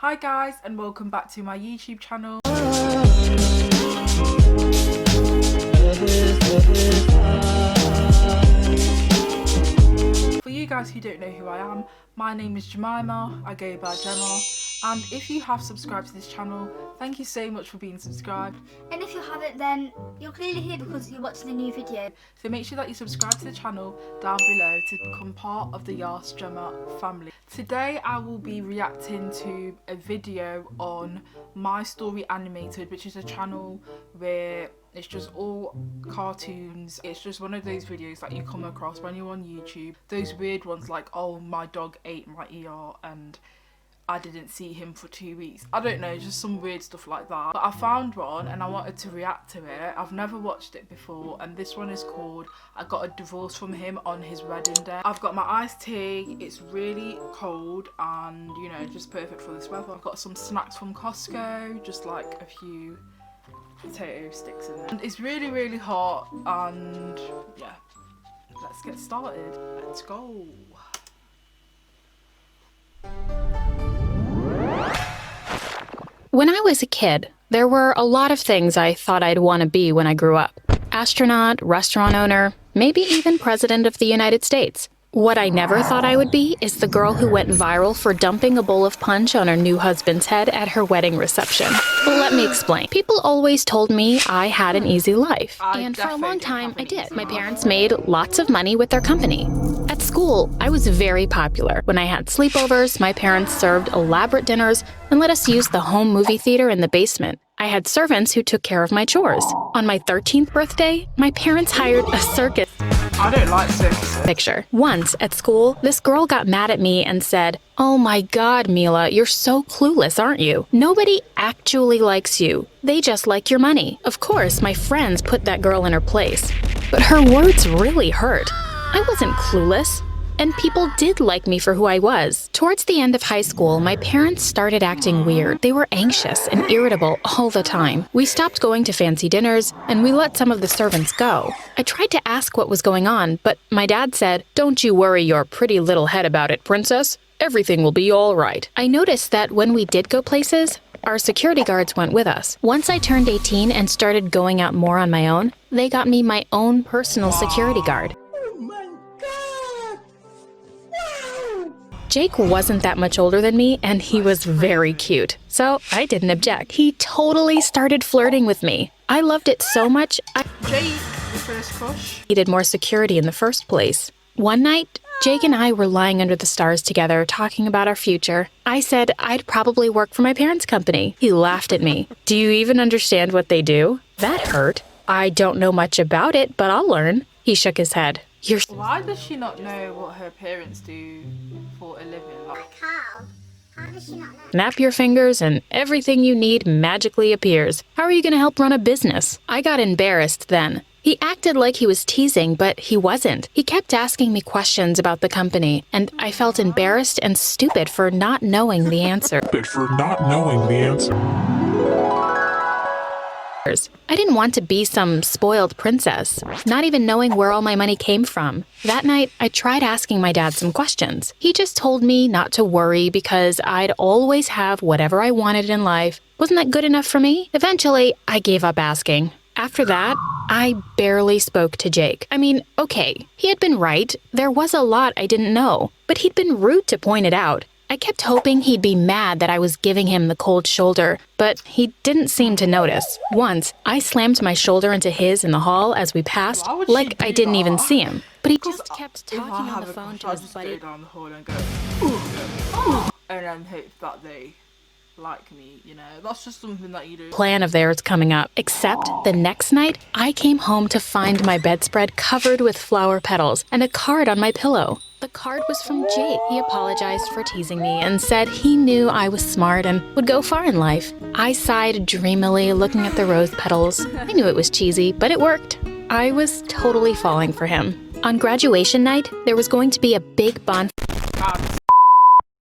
Hi guys, and welcome back to my YouTube channel. For you guys who don't know who I am, my name is Jemima, I go by Gemma, and if you have subscribed to this channel, thank you so much for being subscribed. And if you haven't, then you're clearly here because you're watching a new video. So make sure that you subscribe to the channel down below to become part of the Yas Gemma family. Today I will be reacting to a video on My Story Animated, which is a channel where it's just all cartoons. It's just one of those videos that you come across when you're on YouTube. Those weird ones like, oh, my dog ate my ER and I didn't see him for 2 weeks. I don't know, just some weird stuff like that. But I found one and I wanted to react to it. I've never watched it before, and this one is called I Got a Divorce from Him on His Wedding Day. I've got my iced tea. It's really cold and, you know, just perfect for this weather. I've got some snacks from Costco, just like a few potato sticks in there. And it's really, really hot, and yeah, let's get started. Let's go. When I was a kid, there were a lot of things I thought I'd want to be when I grew up. Astronaut, restaurant owner, maybe even President of the United States. What I never thought I would be is the girl who went viral for dumping a bowl of punch on her new husband's head at her wedding reception. Well, let me explain. People always told me I had an easy life. And for a long time, I did. My parents made lots of money with their company. At school, I was very popular. When I had sleepovers, my parents served elaborate dinners and let us use the home movie theater in the basement. I had servants who took care of my chores. On my 13th birthday, my parents hired a circus. I don't like circuses. Picture. Once at school, this girl got mad at me and said, "Oh my God, Mila, you're so clueless, aren't you? Nobody actually likes you. They just like your money." Of course, my friends put that girl in her place. But her words really hurt. I wasn't clueless. And people did like me for who I was. Towards the end of high school, my parents started acting weird. They were anxious and irritable all the time. We stopped going to fancy dinners, and we let some of the servants go. I tried to ask what was going on, but my dad said, "Don't you worry your pretty little head about it, princess. Everything will be all right." I noticed that when we did go places, our security guards went with us. Once I turned 18 and started going out more on my own, they got me my own personal security guard. Jake wasn't that much older than me, and he was very cute, so I didn't object. He totally started flirting with me. I loved it so much, Jake, your first crush? needed more security in the first place. One night, Jake and I were lying under the stars together, talking about our future. I said I'd probably work for my parents' company. He laughed at me. "Do you even understand what they do?" That hurt. "I don't know much about it, but I'll learn." He shook his head. Why does she not know what her parents do for a living? Like, How does she not know? Snap your fingers and everything you need magically appears. How are you going to help run a business? I got embarrassed then. He acted like he was teasing, but he wasn't. He kept asking me questions about the company, and I felt embarrassed and stupid for not knowing the answer. I didn't want to be some spoiled princess, not even knowing where all my money came from. That night, I tried asking my dad some questions. He just told me not to worry because I'd always have whatever I wanted in life. Wasn't that good enough for me? Eventually, I gave up asking. After that, I barely spoke to Jake. I mean, okay, he had been right. There was a lot I didn't know, but he'd been rude to point it out. I kept hoping he'd be mad that I was giving him the cold shoulder, but he didn't seem to notice. Once, I slammed my shoulder into his in the hall as we passed, like I didn't even see him. But he just kept talking on the phone to his buddy. Go down the hall and go, ooh, and then hope that they like me, you know. That's just something that you do. Plan of theirs coming up. Except the next night, I came home to find my bedspread covered with flower petals and a card on my pillow. The card was from Jake. He apologized for teasing me and said he knew I was smart and would go far in life. I sighed dreamily, looking at the rose petals. I knew it was cheesy, but it worked. I was totally falling for him. On graduation night, there was going to be a big bonfire.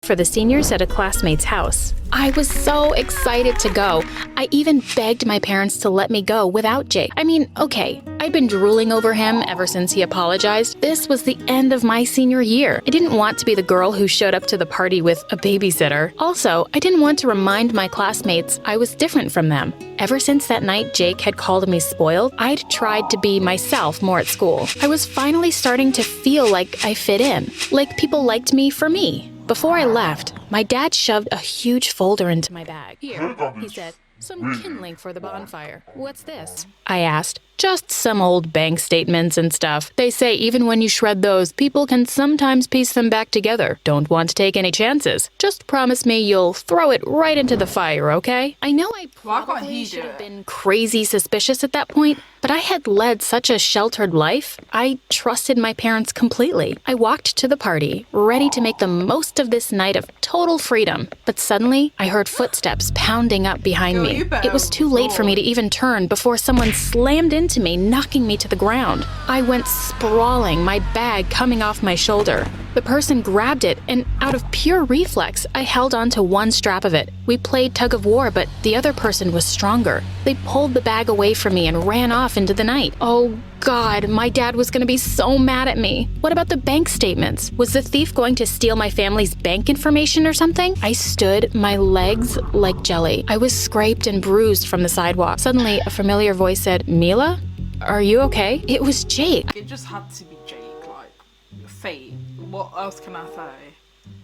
for the seniors at a classmate's house. I was so excited to go. I even begged my parents to let me go without Jake. I mean, okay, I'd been drooling over him ever since he apologized. This was the end of my senior year. I didn't want to be the girl who showed up to the party with a babysitter. Also, I didn't want to remind my classmates I was different from them. Ever since that night Jake had called me spoiled, I'd tried to be myself more at school. I was finally starting to feel like I fit in, like people liked me for me. Before I left, my dad shoved a huge folder into my bag. "Here," he said, "some kindling for the bonfire." "What's this?" I asked. "Just some old bank statements and stuff. They say even when you shred those, people can sometimes piece them back together. Don't want to take any chances. Just promise me you'll throw it right into the fire, okay?" I know I probably should have been crazy suspicious at that point, but I had led such a sheltered life. I trusted my parents completely. I walked to the party, ready to make the most of this night of total freedom. But suddenly, I heard footsteps pounding up behind me. It was too late for me to even turn before someone slammed into me, knocking me to the ground. I went sprawling, my bag coming off my shoulder. The person grabbed it, and out of pure reflex, I held on to one strap of it. We played tug of war, but the other person was stronger. They pulled the bag away from me and ran off into the night. Oh God, my dad was going to be so mad at me. What about the bank statements? Was the thief going to steal my family's bank information or something? I stood, my legs like jelly. I was scraped and bruised from the sidewalk. Suddenly, a familiar voice said, "Mila? Are you okay?" It was Jake. It just had to be Jake, like, fate. What else can I say?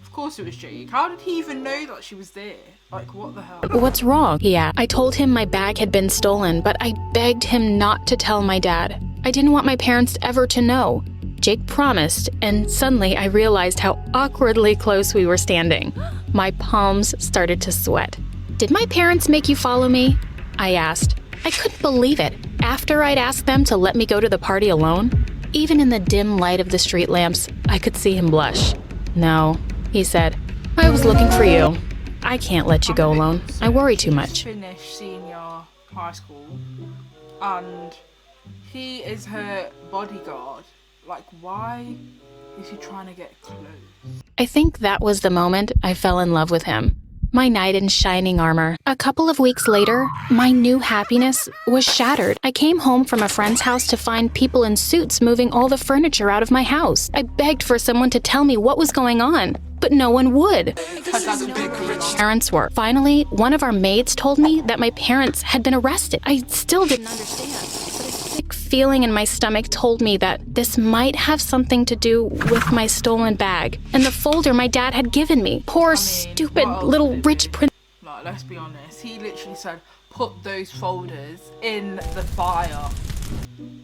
Of course it was Jake. How did he even know that she was there? Like, what the hell? "What's wrong?" he asked. I told him my bag had been stolen, but I begged him not to tell my dad. I didn't want my parents ever to know. Jake promised, and suddenly I realized how awkwardly close we were standing. My palms started to sweat. "Did my parents make you follow me?" I asked. I couldn't believe it. After I'd asked them to let me go to the party alone, even in the dim light of the street lamps, I could see him blush. "No," he said. "I was looking for you. I can't let you go alone. I worry too much." Finished senior high school, and he is her bodyguard. Like, why is he trying to get close? I think that was the moment I fell in love with him. My knight in shining armor. A couple of weeks later, my new happiness was shattered. I came home from a friend's house to find people in suits moving all the furniture out of my house. I begged for someone to tell me what was going on, but no one would. Parents were. Finally, one of our maids told me that my parents had been arrested. I still didn't understand, but a sick feeling in my stomach told me that this might have something to do with my stolen bag and the folder my dad had given me. Poor, stupid little rich prince. Like, let's be honest. He literally said, "Put those folders in the fire."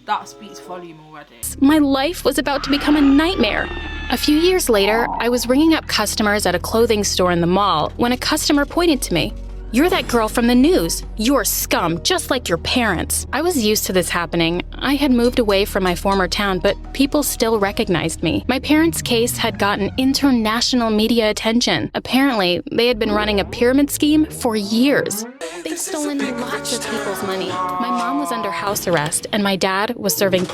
That speaks volume already. My life was about to become a nightmare. A few years later, I was ringing up customers at a clothing store in the mall when a customer pointed to me. "You're that girl from the news. You're scum, just like your parents." I was used to this happening. I had moved away from my former town, but people still recognized me. My parents' case had gotten international media attention. Apparently, they had been running a pyramid scheme for years. They'd stolen lots of people's money. My mom was under house arrest, and my dad was serving.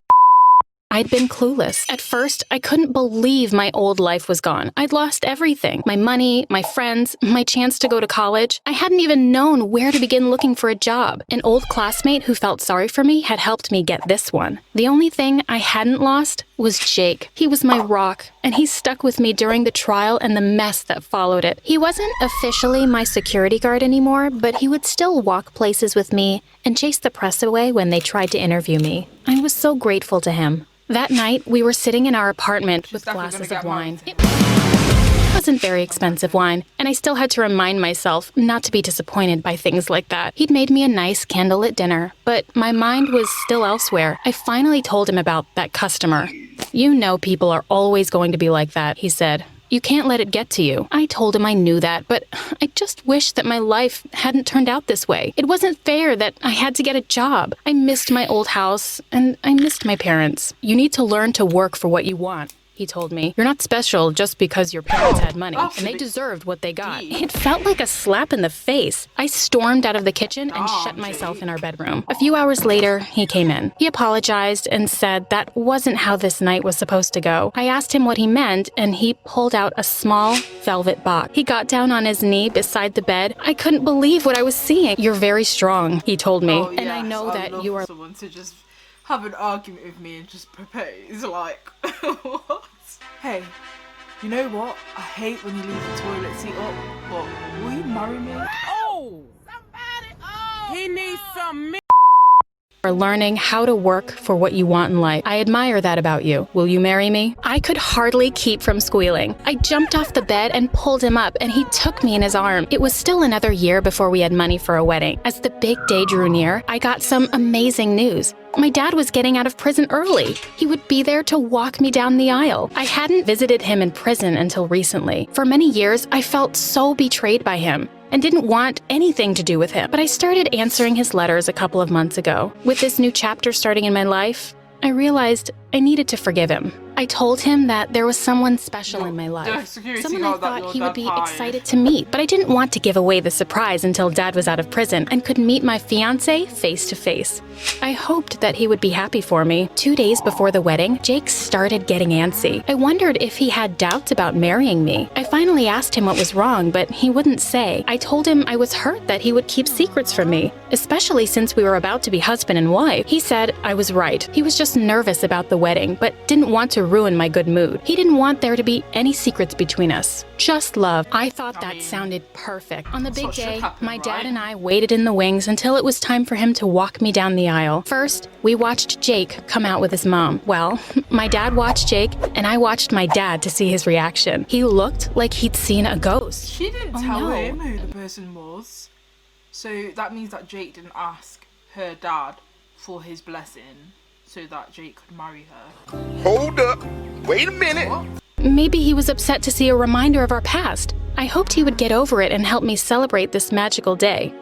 I'd been clueless. At first, I couldn't believe my old life was gone. I'd lost everything. My money, my friends, my chance to go to college. I hadn't even known where to begin looking for a job. An old classmate who felt sorry for me had helped me get this one. The only thing I hadn't lost was Jake. He was my rock, and he stuck with me during the trial and the mess that followed it. He wasn't officially my security guard anymore, but he would still walk places with me and chase the press away when they tried to interview me. I was so grateful to him. That night, we were sitting in our apartment with glasses of wine. It wasn't very expensive wine, and I still had to remind myself not to be disappointed by things like that. He'd made me a nice candlelit dinner, but my mind was still elsewhere. I finally told him about that customer. "You know people are always going to be like that," he said. "You can't let it get to you." I told him I knew that, but I just wished that my life hadn't turned out this way. It wasn't fair that I had to get a job. I missed my old house, and I missed my parents. "You need to learn to work for what you want. he told me. You're not special just because your parents had money, and they absolutely. deserved what they got. Deep. It felt like a slap in the face. I stormed out of the kitchen and shut myself in our bedroom. A few hours later, he came in. He apologized and said that wasn't how this night was supposed to go. I asked him what he meant, and he pulled out a small velvet box. He got down on his knee beside the bed. I couldn't believe what I was seeing. You're very strong, he told me, Oh, and I yes, know that love you are someone to just have an argument with me and just propose, like, what? Hey, you know what? I hate when you leave the toilet seat up, but will you marry me? Oh! Somebody! Oh! He needs some milk. learning how to work for what you want in life. I admire that about you. Will you marry me? I could hardly keep from squealing. I jumped off the bed and pulled him up, and he took me in his arm. It was still another year before we had money for a wedding. As the big day drew near, I got some amazing news. My dad was getting out of prison early. He would be there to walk me down the aisle. I hadn't visited him in prison until recently. For many years, I felt so betrayed by him and didn't want anything to do with him. But I started answering his letters a couple of months ago. With this new chapter starting in my life, I realized I needed to forgive him. I told him that there was someone special in my life, someone I thought he would be excited to meet, but I didn't want to give away the surprise until Dad was out of prison and could meet my fiancé face to face. I hoped that he would be happy for me. 2 days before the wedding, Jake started getting antsy. I wondered if he had doubts about marrying me. I finally asked him what was wrong, but he wouldn't say. I told him I was hurt that he would keep secrets from me, especially since we were about to be husband and wife. He said I was right. He was just nervous about the wedding, but didn't want to ruin my good mood. He didn't want there to be any secrets between us. Just love. I thought that sounded perfect. On the big day, my dad and I waited in the wings until it was time for him to walk me down the aisle. First, we watched Jake come out with his mom. Well, my dad watched Jake, and I watched my dad to see his reaction. He looked like he'd seen a ghost. She didn't tell him who the person was. So that means that Jake didn't ask her dad for his blessing so that Jake could marry her. Hold up. Wait a minute. What? Maybe he was upset to see a reminder of our past. I hoped he would get over it and help me celebrate this magical day.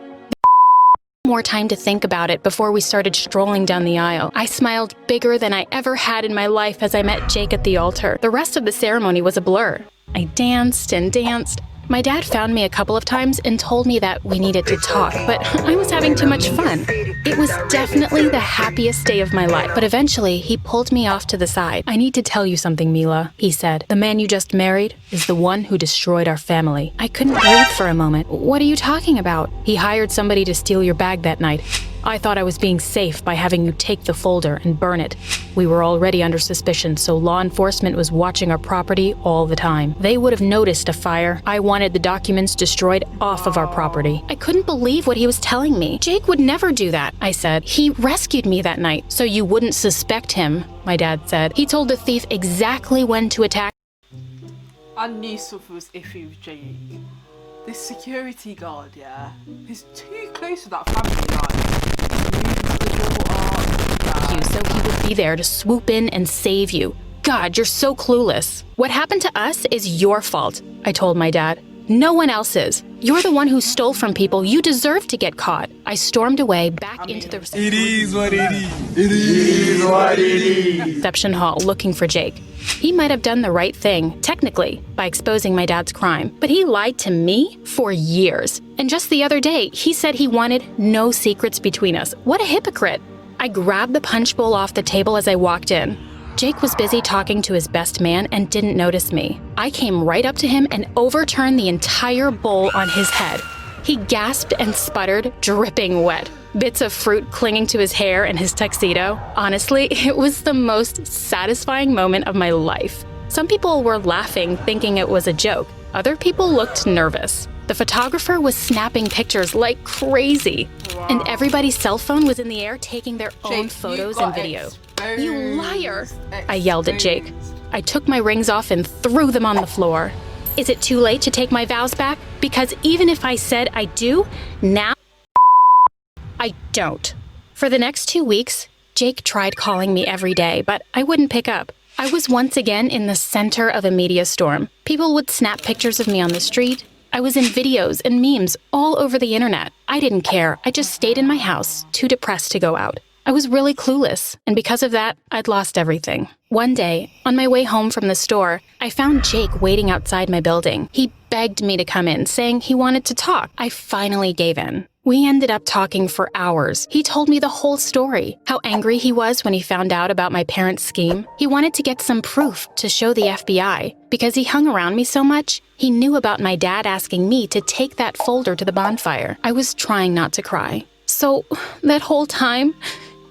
More time to think about it before we started strolling down the aisle. I smiled bigger than I ever had in my life as I met Jake at the altar. The rest of the ceremony was a blur. I danced and danced. My dad found me a couple of times and told me that we needed to talk, but I was having too much fun. It was definitely the happiest day of my life, but eventually he pulled me off to the side. I need to tell you something, Mila, he said. The man you just married is the one who destroyed our family. I couldn't breathe for a moment. What are you talking about? He hired somebody to steal your bag that night. I thought I was being safe by having you take the folder and burn it. We were already under suspicion, so law enforcement was watching our property all the time. They would have noticed a fire. I wanted the documents destroyed off of our property. I couldn't believe what he was telling me. Jake would never do that, I said. He rescued me that night, so you wouldn't suspect him, my dad said. He told the thief exactly when to attack. I knew something was iffy with Jake. This security guard, yeah, he's too close to that family, You, so he would be there to swoop in and save you. God, you're so clueless. What happened to us is your fault, I told my dad. No one else's. You're the one who stole from people. You deserve to get caught. I stormed away back into the It is what it is. It is what it is. reception hall looking for Jake. He might have done the right thing, technically, by exposing my dad's crime, but he lied to me for years. And just the other day, he said he wanted no secrets between us. What a hypocrite. I grabbed the punch bowl off the table as I walked in. Jake was busy talking to his best man and didn't notice me. I came right up to him and overturned the entire bowl on his head. He gasped and sputtered, dripping wet. Bits of fruit clinging to his hair and his tuxedo. Honestly, it was the most satisfying moment of my life. Some people were laughing, thinking it was a joke. Other people looked nervous. The photographer was snapping pictures like crazy. Wow. And everybody's cell phone was in the air taking their own Jake, photos you and got video. exposed. You liar! I yelled at Jake. I took my rings off and threw them on the floor. Is it too late to take my vows back? Because even if I said I do, now I don't. For the next 2 weeks, Jake tried calling me every day, but I wouldn't pick up. I was once again in the center of a media storm. People would snap pictures of me on the street. I was in videos and memes all over the internet. I didn't care. I just stayed in my house, too depressed to go out. I was really clueless, and because of that, I'd lost everything. One day, on my way home from the store, I found Jake waiting outside my building. He begged me to come in, saying he wanted to talk. I finally gave in. We ended up talking for hours. He told me the whole story, how angry he was when he found out about my parents' scheme. He wanted to get some proof to show the FBI. Because he hung around me so much, he knew about my dad asking me to take that folder to the bonfire. I was trying not to cry. So, that whole time,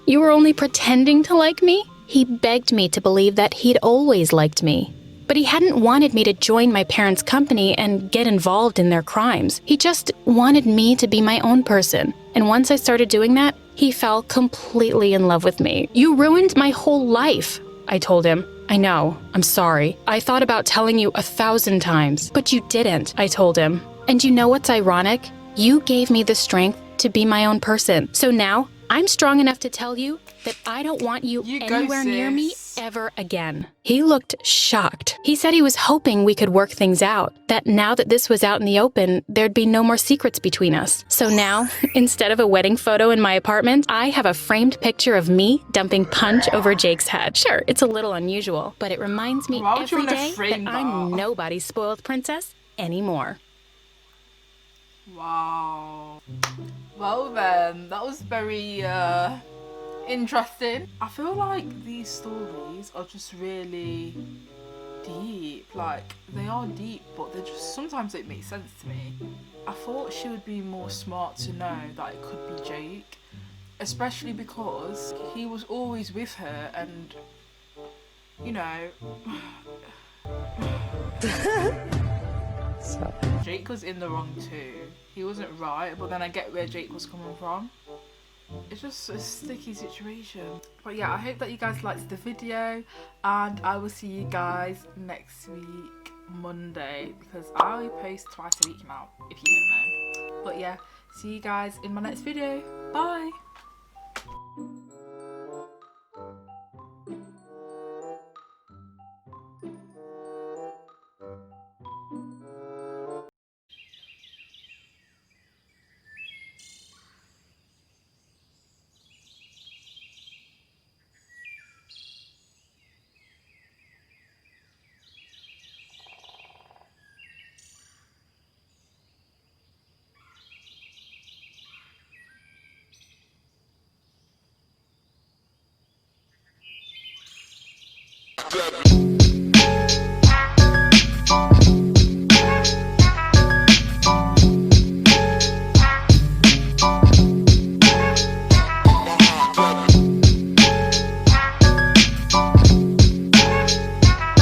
you were only pretending to like me? He begged me to believe that he'd always liked me. But he hadn't wanted me to join my parents' company and get involved in their crimes. He just wanted me to be my own person. And once I started doing that, he fell completely in love with me. You ruined my whole life, I told him. I know, I'm sorry. I thought about telling you 1,000 times, but you didn't, I told him. And you know what's ironic? You gave me the strength to be my own person. So now, I'm strong enough to tell you that I don't want you anywhere near me ever again. He looked shocked. He said he was hoping we could work things out, that now that this was out in the open, there'd be no more secrets between us. So now, instead of a wedding photo in my apartment, I have a framed picture of me dumping punch over Jake's head. Sure, it's a little unusual, but it reminds me every day that I'm nobody's spoiled princess anymore. Wow. Well then, that was very interesting. I feel like these stories are just really deep. Like, they are deep, but they're just, sometimes it makes sense to me. I thought she would be more smart to know that it could be Jake, especially because he was always with her and, you know, Jake was in the wrong too. He wasn't right, but then I get where Jake was coming from. It's just a sticky situation. But yeah, I hope that you guys liked the video, and I will see you guys next week, Monday, because I post twice a week now, if you didn't know. But yeah, see you guys in my next video. Bye! That